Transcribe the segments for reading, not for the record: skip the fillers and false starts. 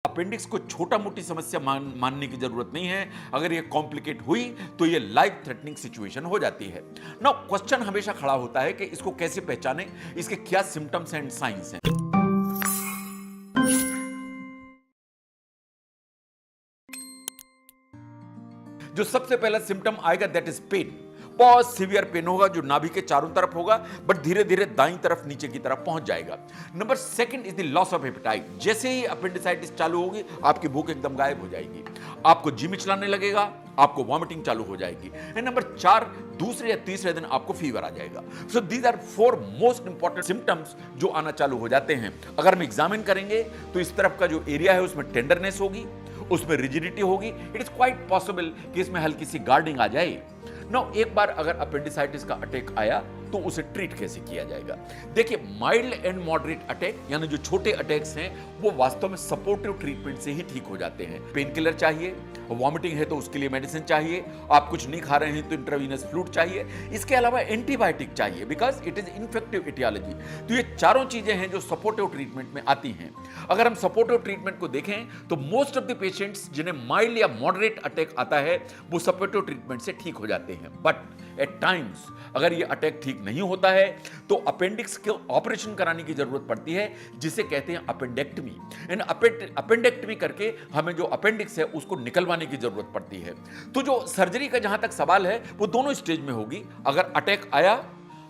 Appendix को छोटा मोटी समस्या मानने की जरूरत नहीं है। अगर ये कॉम्प्लिकेट हुई तो ये लाइफ थ्रेटनिंग सिचुएशन हो जाती है। नाउ क्वेश्चन हमेशा खड़ा होता है कि इसको कैसे पहचानें, इसके क्या सिम्टम्स एंड साइंस हैं। जो सबसे पहला सिम्टम आएगा दैट इज पेन। बहुत सीवियर पेन होगा जो नाभि के चारों तरफ होगा, बट धीरे धीरे दाईं तरफ नीचे की तरफ पहुंच जाएगा। Number second is the loss of appetite. जैसे ही अपेंडिसाइटिस चालू होगी आपकी भूख एकदम गायब हो जाएगी, आपको जी मिचलाने लगेगा, आपको वॉमिटिंग चालू हो जाएगी। एंड नंबर 4, दूसरे या तीसरे दिन आपको फीवर आ जाएगा। So these are 4 most important symptoms जो आना चालू हो जाते हैं। अगर हम एग्जामिन करेंगे तो इस तरफ का जो एरिया है उसमें टेंडरनेस होगी, उसमें रिजिडिटी होगी। इट इज क्वाइट पॉसिबल कि इसमें हल्की सी गार्डिंग आ जाए। नाउ एक बार अगर अपेंडिसाइटिस का अटैक आया तो उसे ट्रीट कैसे किया जाएगा। देखिए, माइल्ड एंड मॉडरेट अटैक यानी जो छोटे अटैक्स हैं वो वास्तव में सपोर्टिव ट्रीटमेंट से ही ठीक हो जाते हैं। पेन किलर चाहिए, वॉमिटिंग है तो उसके लिए मेडिसिन चाहिए, आप कुछ नहीं खा रहे हैं तो इंट्रावीनस फ्लूइड चाहिए, इसके अलावा एंटीबायोटिक चाहिए because it is infective aetiology. तो ये चारों चीजें हैं जो सपोर्टिव ट्रीटमेंट में आती हैं। अगर हम सपोर्टिव ट्रीटमेंट को देखें तो मोस्ट ऑफ द पेशेंट्स जिन्हें माइल्ड या मॉडरेट अटैक आता है वो सपोर्टिव ट्रीटमेंट से ठीक हो जाते हैं। बट एट टाइम्स अगर ये अटैक ठीक नहीं होता है तो अपेंडिक्स के ऑपरेशन कराने की जरूरत पड़ती है, जिसे कहते हैं अपेंडेक्टमी। एंड अपेंडेक्टमी करके हमें जो अपेंडिक्स है उसको निकलवाने की जरूरत पड़ती है। तो जो सर्जरी का जहां तक सवाल है वो दोनों स्टेज में होगी। अगर अटैक आया,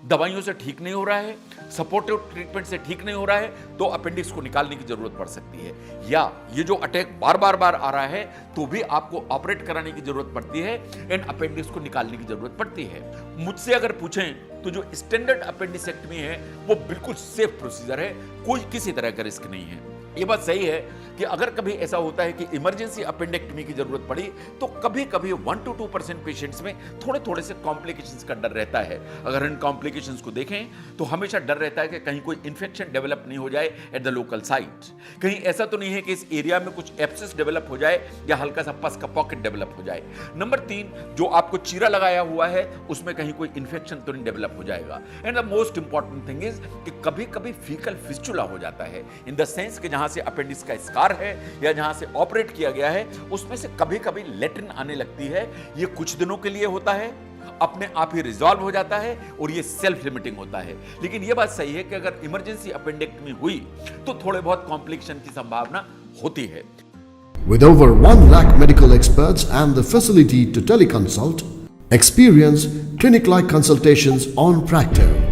दवाइयों से ठीक नहीं हो रहा है, सपोर्टिव ट्रीटमेंट से ठीक नहीं हो रहा है, तो अपेंडिक्स को निकालने की जरूरत पड़ सकती है। या ये जो अटैक बार बार आ रहा है तो भी आपको ऑपरेट कराने की जरूरत पड़ती है एंड अपेंडिक्स को निकालने की जरूरत पड़ती है। मुझसे अगर पूछें तो जो स्टैंडर्ड अपेंडिसेक्टमी है वो बिल्कुल सेफ प्रोसीजर है, कोई किसी तरह का रिस्क नहीं है। ये बात सही है कि अगर कभी ऐसा होता है कि इमरजेंसी अपेंडेक्टमी की जरूरत पड़ी तो कभी कभी 1 to 2% पेशेंट्स में थोड़े से कॉम्प्लिकेशंस का डर रहता है। अगर इन कॉम्प्लिकेशंस को देखें तो हमेशा डर रहता है कि कहीं कोई इन्फेक्शन डेवलप नहीं हो जाए एट द लोकल साइट, कहीं ऐसा तो नहीं है कि इस एरिया में कुछ एब्सेस डेवलप हो जाए या हल्का सा पस का पॉकेट डेवलप हो जाए। नंबर 3, जो आपको चीरा लगाया हुआ है उसमें कहीं कोई इन्फेक्शन तो नहीं डेवलप हो जाएगा। And the most important thing is कि कभी कभी फीकल फिस्टुला हो जाता है, इन द सेंस कि जहां से अपेंडिक्स का स्कार है या जहां से ऑपरेट किया गया है उसमें से कभी कभी लेट्रिन आने लगती है। ये कुछ दिनों के लिए होता है, अपने आप ही रिजॉल्व हो जाता है और ये सेल्फ लिमिटिंग होता है। लेकिन ये बात सही है कि अगर इमरजेंसी अपेंडेक्टमी हुई तो थोड़े बहुत कॉम्प्लिकेशन की संभावना होती है। With over 1 lakh medical experts and the facility to teleconsult, experience clinic-like consultations on Practo.